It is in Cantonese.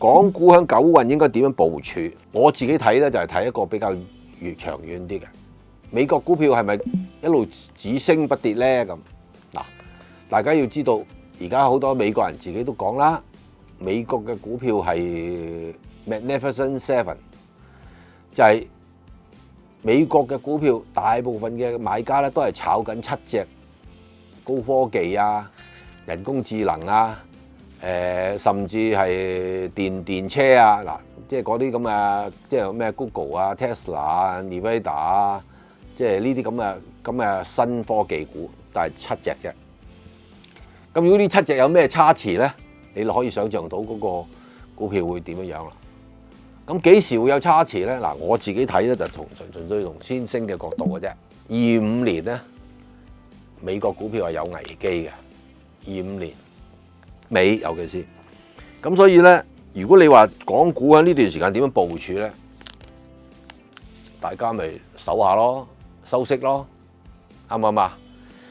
港股喺九運應該點樣部署？我自己睇咧就係睇一個比較長遠啲嘅。美國股票係咪一路只升不跌咧？咁嗱，大家要知道，而家好多美國人自己都講啦，美國嘅股票係 Magnificent Seven， 就係美國嘅股票大部分嘅買家咧都係炒緊7隻高科技啊、人工智能啊。甚至係電車啊，嗱，即係嗰啲咁嘅，即係咩 Google 啊、Tesla 啊、Nvidia 啊，即係呢啲咁嘅新科技股，但係7隻啫。咁如果呢7隻有咩差池咧，你可以想象到嗰個股票會點樣樣啦。咁幾時會有差池咧？嗱，我自己睇咧就純粹從先升嘅角度嘅啫。25年咧，美國股票係有危機嘅，25年。美尤其是咁，所以咧，如果你話港股喺呢段時間點樣部署咧，大家咪守下咯，收息咯，啱唔啱啊？